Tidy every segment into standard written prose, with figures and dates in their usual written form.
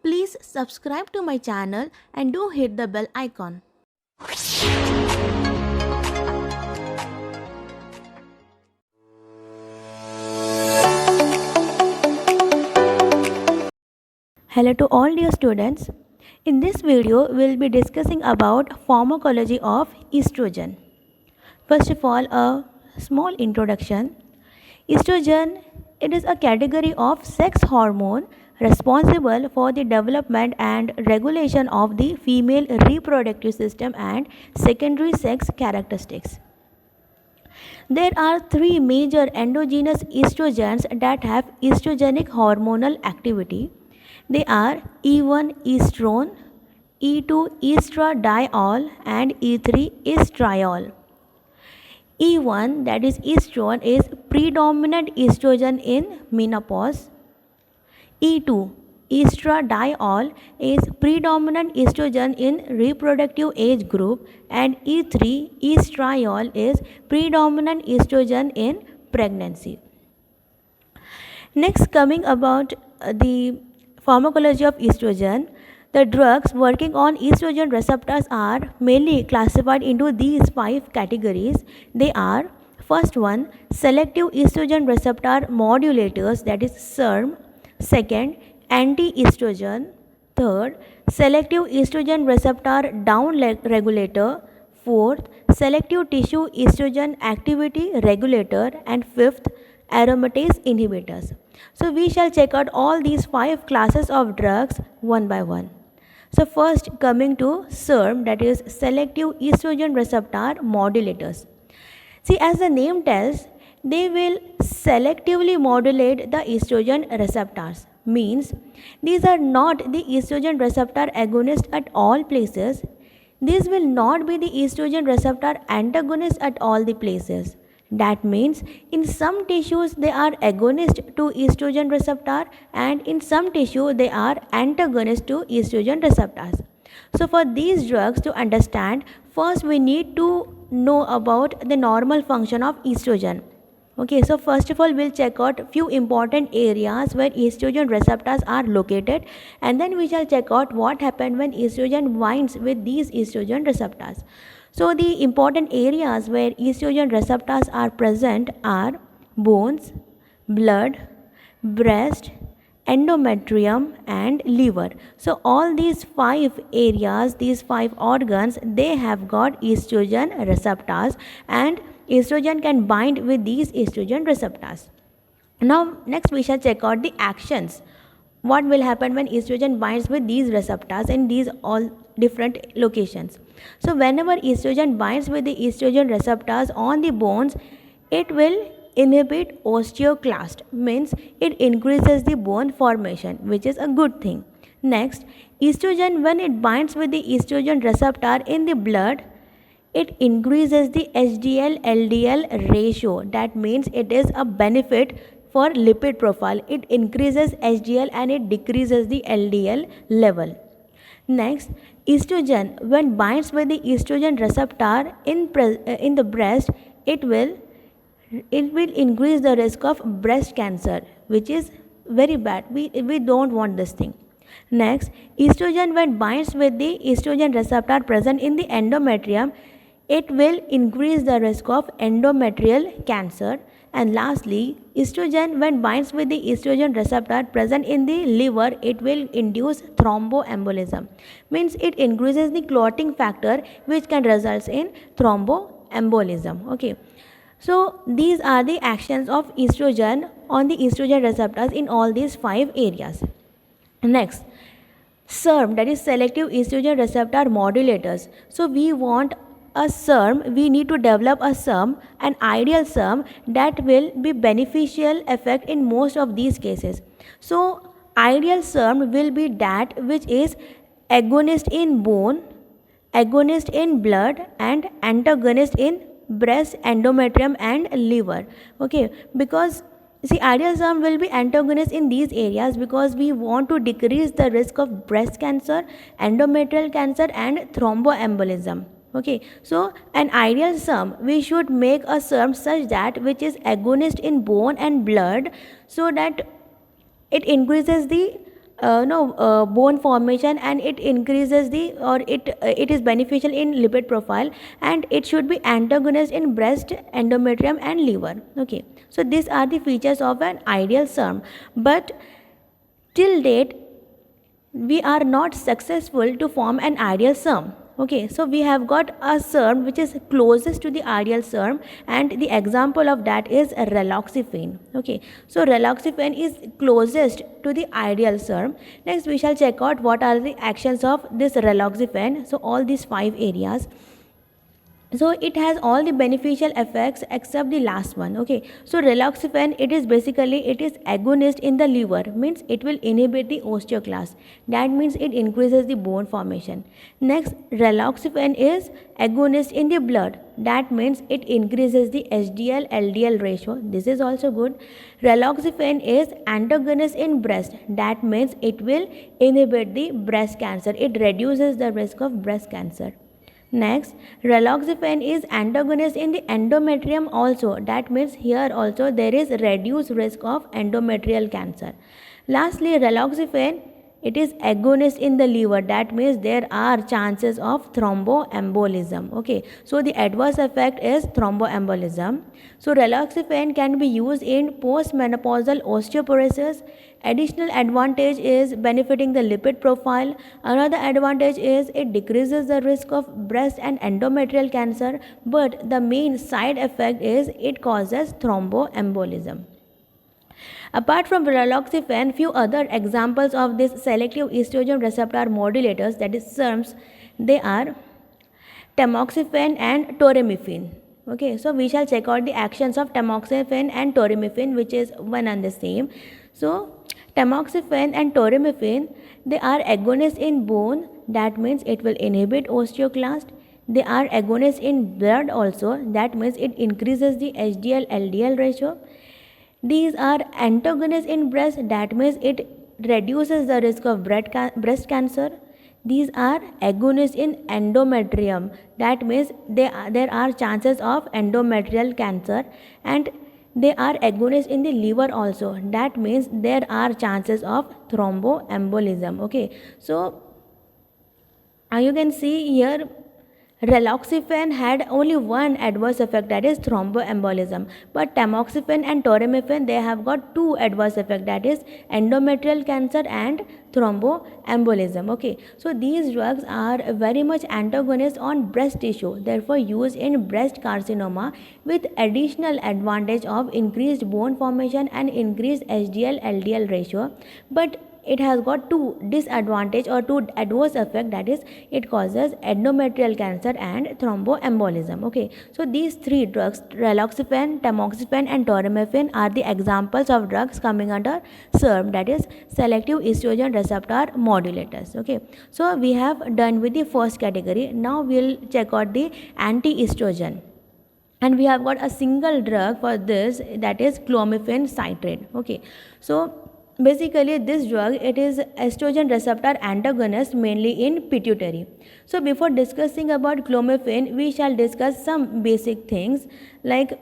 Please subscribe to my channel and do hit the bell icon. Hello to all dear students. In this video, we will be discussing about pharmacology of estrogen. First of all, a small introduction. Estrogen, it is a category of sex hormone responsible for the development and regulation of the female reproductive system and secondary sex characteristics. There are three major endogenous estrogens that have estrogenic hormonal activity. They are E1 estrone, E2 estradiol, and E3 estriol. E1, that is estrone, is predominant estrogen in menopause. E2 estradiol is predominant estrogen in reproductive age group, and E3 estriol is predominant estrogen in pregnancy. Next, coming about the pharmacology of estrogen, the drugs working on estrogen receptors are mainly classified into these 5 categories. They are: first one, selective estrogen receptor modulators, that is SERM. Second, antiestrogen. Third, selective estrogen receptor downregulator. Fourth, selective tissue estrogen activity regulator. And fifth, aromatase inhibitors. So we shall check out all these 5 classes of drugs one by one. So first, coming to SERM, that is selective estrogen receptor modulators. See, as the name tells, they will selectively modulate the estrogen receptors. Means these are not the estrogen receptor agonist at all places. These will not be the estrogen receptor antagonist at all the places. That means in some tissues they are agonist to estrogen receptor, and in some tissue they are antagonist to estrogen receptors. So for these drugs to understand, first we need to know about the normal function of estrogen. Okay, so first of all we'll check out few important areas where estrogen receptors are located, and then we shall check out what happened when estrogen binds with these estrogen receptors. So the important areas where estrogen receptors are present are bones, blood, breast, endometrium, and liver. So all these 5 areas, these 5 organs, they have got estrogen receptors, and estrogen can bind with these estrogen receptors. Now next we shall check out the actions. What will happen when estrogen binds with these receptors in these all different locations? So whenever estrogen binds with the estrogen receptors on the bones, it will inhibit osteoclast, means it increases the bone formation, which is a good thing. Next, estrogen, when it binds with the estrogen receptor in the blood, it increases the HDL LDL ratio. That means it is a benefit for lipid profile. It increases HDL and it decreases the LDL level. Next, estrogen, when binds with the estrogen receptor in the breast, it will increase the risk of breast cancer, which is very bad. We don't want this thing. Next, estrogen, when binds with the estrogen receptor present in the endometrium, it will increase the risk of endometrial cancer. And lastly, estrogen, when binds with the estrogen receptor present in the liver, it will induce thromboembolism. Means it increases the clotting factor, which can result in thromboembolism. Okay. So these are the actions of estrogen on the estrogen receptors in all these 5 areas. Next, SERM, that is selective estrogen receptor modulators. So we want a SERM, we need to develop a SERM, an ideal SERM that will be beneficial effect in most of these cases. So ideal SERM will be that which is agonist in bone, agonist in blood, and antagonist in breast, endometrium, and liver. Okay, because see, ideal SERM will be antagonist in these areas because we want to decrease the risk of breast cancer, endometrial cancer, and thromboembolism. Okay, so an ideal SERM, we should make a SERM such that which is agonist in bone and blood, so that it increases the bone formation, and it increases the, or it is beneficial in lipid profile, and it should be antagonist in breast, endometrium and liver. Okay, so these are the features of an ideal SERM, but till date we are not successful to form an ideal SERM. Okay, so we have got a SERM which is closest to the ideal SERM, and the example of that is raloxifene. Okay, so raloxifene is closest to the ideal SERM. Next we shall check out what are the actions of this raloxifene. So all these 5 areas, so it has all the beneficial effects except the last one. Okay, so raloxifene, it is basically, it is agonist in the liver, means it will inhibit the osteoclast, that means it increases the bone formation. Next, raloxifene is agonist in the blood, that means it increases the HDL LDL ratio, this is also good. Raloxifene is antagonist in breast, that means it will inhibit the breast cancer, it reduces the risk of breast cancer. Next, raloxifene is antagonist in the endometrium also, that means here also there is reduced risk of endometrial cancer. Lastly, raloxifene, it is agonist in the liver, that means there are chances of thromboembolism. Okay, so the adverse effect is thromboembolism. So raloxifene can be used in postmenopausal osteoporosis. Additional advantage is benefiting the lipid profile. Another advantage is it decreases the risk of breast and endometrial cancer, but the main side effect is it causes thromboembolism. Apart from raloxifene, few other examples of this selective estrogen receptor modulators, that is SERMs, they are tamoxifen and toremifene. Okay, so we shall check out the actions of tamoxifen and toremifene, which is one and the same. So tamoxifen and toremifene, they are agonists in bone, that means it will inhibit osteoclast. They are agonists in blood also, that means it increases the HDL LDL ratio. These are antagonists in breast, that means it reduces the risk of breast cancer. These are agonists in endometrium, that means there are chances of endometrial cancer, and they are agonists in the liver also, that means there are chances of thromboembolism. Okay, so you can see here raloxifene had only one adverse effect, that is thromboembolism, but tamoxifen and toremifene, they have got 2 adverse effects, that is endometrial cancer and thromboembolism. Okay, so these drugs are very much antagonist on breast tissue, therefore used in breast carcinoma, with additional advantage of increased bone formation and increased HDL LDL ratio, but it has got 2 disadvantage or 2 adverse effect, that is it causes endometrial cancer and thromboembolism. Okay, so these 3 drugs, raloxifene, tamoxifen and toremifene, are the examples of drugs coming under SERM, that is selective estrogen receptor modulators. Okay, so we have done with the first category. Now we will check out the anti-estrogen, and we have got a single drug for this, that is clomiphene citrate. Okay, so basically this drug, it is estrogen receptor antagonist mainly in pituitary. So before discussing about clomiphene, we shall discuss some basic things, like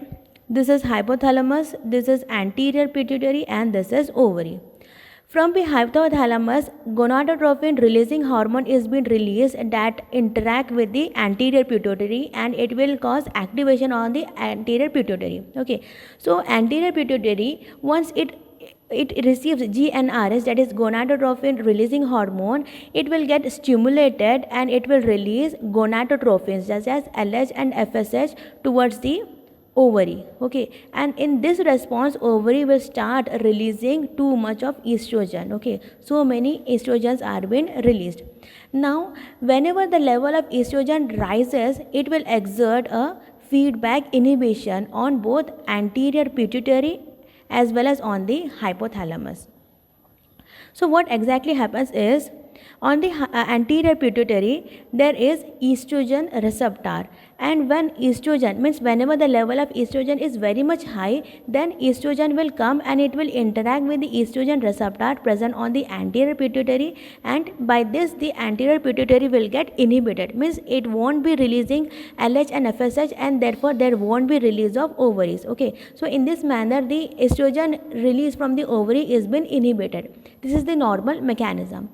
this is hypothalamus, this is anterior pituitary, and this is ovary. From the hypothalamus, gonadotropin releasing hormone is being released that interact with the anterior pituitary, and it will cause activation on the anterior pituitary. Okay, so anterior pituitary, once it receives GnRH, that is gonadotropin releasing hormone, it will get stimulated and it will release gonadotropins such as LH and FSH towards the ovary. Okay, and in this response, ovary will start releasing too much of estrogen. Okay, so many estrogens are being released. Now whenever the level of estrogen rises, it will exert a feedback inhibition on both anterior pituitary as well as on the hypothalamus. So what exactly happens is, on the anterior pituitary there is estrogen receptor, And when estrogen, means whenever the level of estrogen is very much high, then estrogen will come and it will interact with the estrogen receptor present on the anterior pituitary, and by this the anterior pituitary will get inhibited, means it won't be releasing LH and FSH, and therefore there won't be release of ovaries. Okay, so in this manner the estrogen release from the ovary is been inhibited. This is the normal mechanism.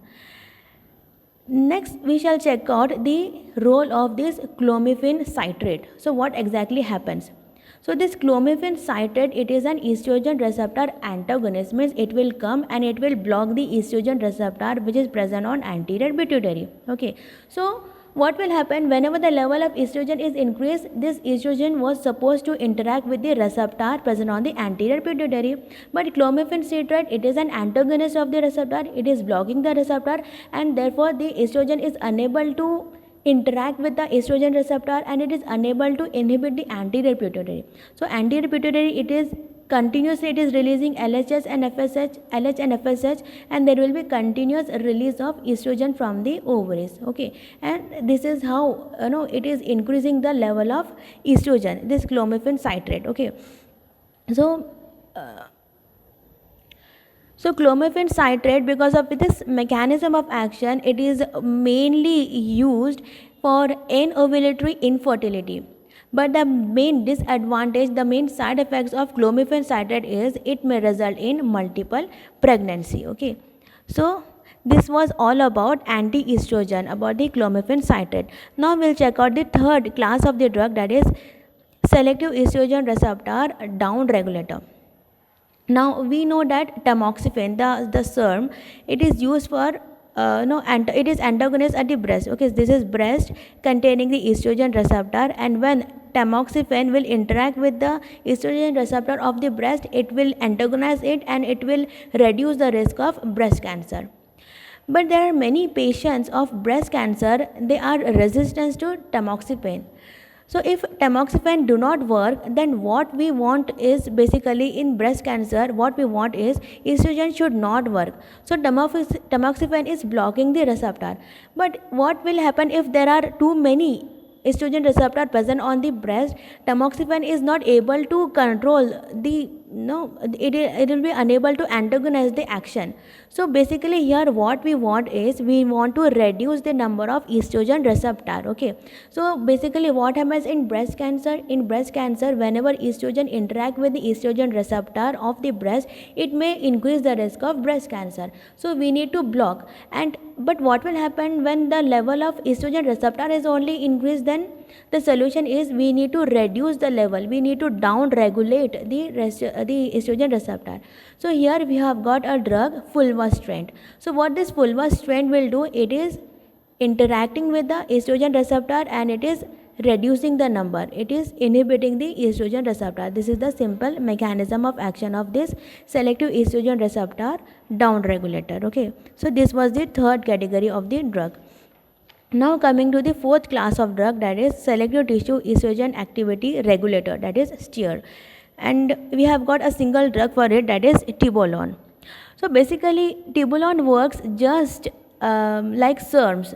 Next, we shall check out the role of this clomiphene citrate. So, what exactly happens? So, this clomiphene citrate, it is an estrogen receptor antagonist, means it will come and it will block the estrogen receptor which is present on anterior pituitary. Okay, so what will happen whenever the level of estrogen is increased? This estrogen was supposed to interact with the receptor present on the anterior pituitary, but clomiphene citrate, it is an antagonist of the receptor, it is blocking the receptor, and therefore the estrogen is unable to interact with the estrogen receptor and it is unable to inhibit the anterior pituitary. So anterior pituitary, it is continuously, it is releasing LH and FSH, and there will be continuous release of estrogen from the ovaries. Okay, and this is how it is increasing the level of estrogen, this clomiphene citrate. Okay, so clomiphene citrate, because of this mechanism of action, it is mainly used for anovulatory infertility. But the main disadvantage, the main side effects of clomiphene citrate is it may result in multiple pregnancy. Okay, so this was all about anti-estrogen, about the clomiphene citrate. Now we'll check out the third class of the drug, that is selective estrogen receptor downregulator. Now we know that tamoxifen, the SERM, it is used for it is antagonist at the breast. Okay, this is breast containing the estrogen receptor, and when tamoxifen will interact with the estrogen receptor of the breast, it will antagonize it and it will reduce the risk of breast cancer. But there are many patients of breast cancer, they are resistant to tamoxifen. So if tamoxifen do not work, then what we want is, basically in breast cancer, what we want is estrogen should not work. So tamoxifen is blocking the receptor. But what will happen if there are too many estrogen receptor present on the breast? Tamoxifen is not able to control the it will be unable to antagonize the action. So basically here what we want is, we want to reduce the number of estrogen receptor. Okay, so basically what happens in breast cancer? In breast cancer, whenever estrogen interact with the estrogen receptor of the breast, it may increase the risk of breast cancer. So we need to block. And but what will happen when the level of estrogen receptor is only increased? Then the solution is, we need to reduce the level, we need to down regulate the estrogen receptor. So here we have got a drug, fulvestrant. So what this fulvestrant will do, it is interacting with the estrogen receptor and it is reducing the number, it is inhibiting the estrogen receptor. This is the simple mechanism of action of this selective estrogen receptor downregulator. Okay, so this was the third category of the drug. Now coming to the fourth class of drug, that is selective tissue estrogen activity regulator, that is STEAR, and we have got a single drug for it, that is tibolone. So basically tibolone works just like SERMs,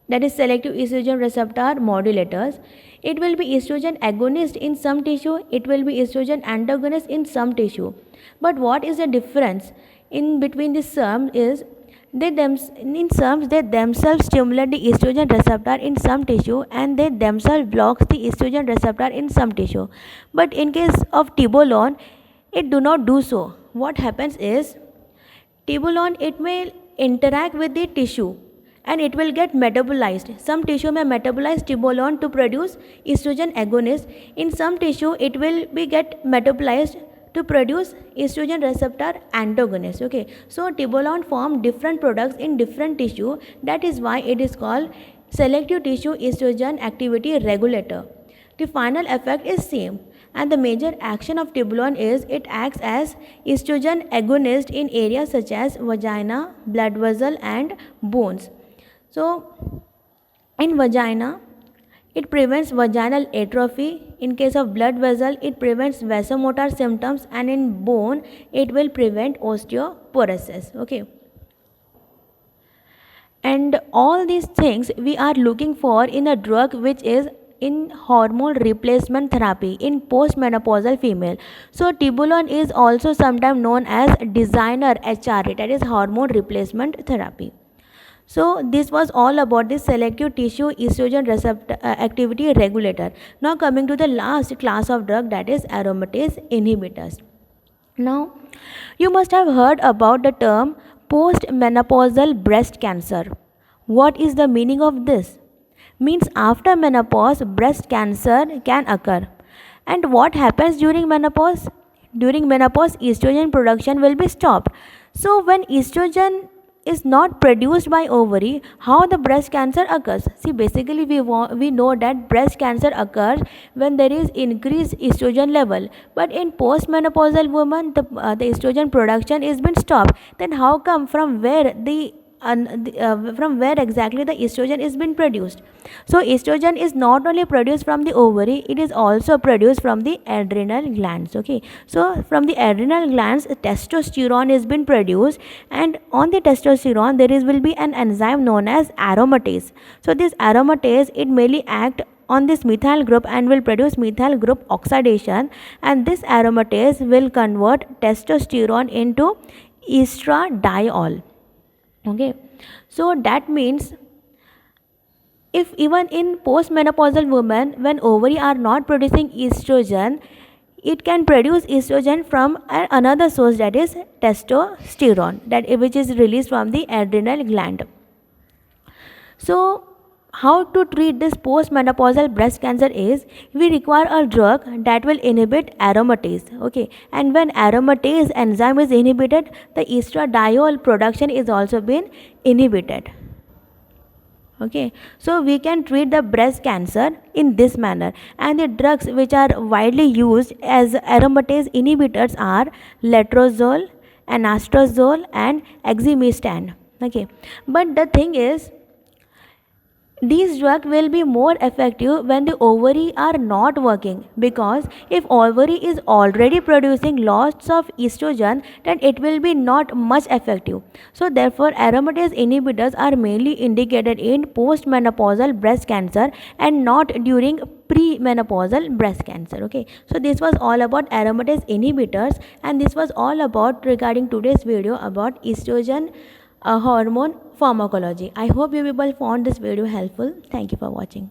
that is selective estrogen receptor modulators. It will be estrogen agonist in some tissue, it will be estrogen antagonist in some tissue. But what is the difference in between the SERM is, in SERMs they themselves stimulate the estrogen receptor in some tissue and they themselves block the estrogen receptor in some tissue. But in case of tibolone, it do not do so. What happens is, tibolone, it may interact with the tissue and it will get metabolized. Some tissue may metabolize tibolone to produce estrogen agonist. In some tissue it will be get metabolized to produce estrogen receptor antagonist. Okay, so tibolone form different products in different tissue. That is why it is called selective tissue estrogen activity regulator. The final effect is same, and the major action of tibolone is, it acts as estrogen agonist in areas such as vagina, blood vessel and bones. So in vagina, it prevents vaginal atrophy. In case of blood vessel, it prevents vasomotor symptoms, and in bone, it will prevent osteoporosis. Okay. And all these things we are looking for in a drug which is in hormone replacement therapy in postmenopausal female. So tibolone is also sometimes known as designer HRT, that is hormone replacement therapy. So this was all about the selective tissue estrogen receptor activity regulator. Now coming to the last class of drug, that is aromatase inhibitors. Now you must have heard about the term postmenopausal breast cancer. What is the meaning of this? Means after menopause breast cancer can occur. And what happens during menopause? During menopause estrogen production will be stopped. So when estrogen is not produced by ovary, how the breast cancer occurs? See, basically we know that breast cancer occurs when there is increased estrogen level, but in postmenopausal woman the estrogen production is been stopped. Then how come, from where from where exactly the estrogen is been produced? So estrogen is not only produced from the ovary, it is also produced from the adrenal glands. Okay, so from the adrenal glands testosterone is been produced, and on the testosterone there will be an enzyme known as aromatase. So this aromatase, it mainly act on this methyl group and will produce methyl group oxidation, and this aromatase will convert testosterone into estradiol. Okay, so that means if even in postmenopausal women, when ovary are not producing estrogen, it can produce estrogen from another source, that is testosterone, that which is released from the adrenal gland. So how to treat this postmenopausal breast cancer is, we require a drug that will inhibit aromatase. Okay, and when aromatase enzyme is inhibited, the estradiol production is also been inhibited. Okay, so we can treat the breast cancer in this manner, and the drugs which are widely used as aromatase inhibitors are letrozole, anastrozole and exemestane. Okay, but the thing is, these drugs will be more effective when the ovary are not working, because if ovary is already producing lots of estrogen, then it will be not much effective. So therefore aromatase inhibitors are mainly indicated in postmenopausal breast cancer and not during premenopausal breast cancer. Okay, so this was all about aromatase inhibitors, and this was all about regarding today's video about estrogen hormone pharmacology. I hope you people found this video helpful. Thank you for watching.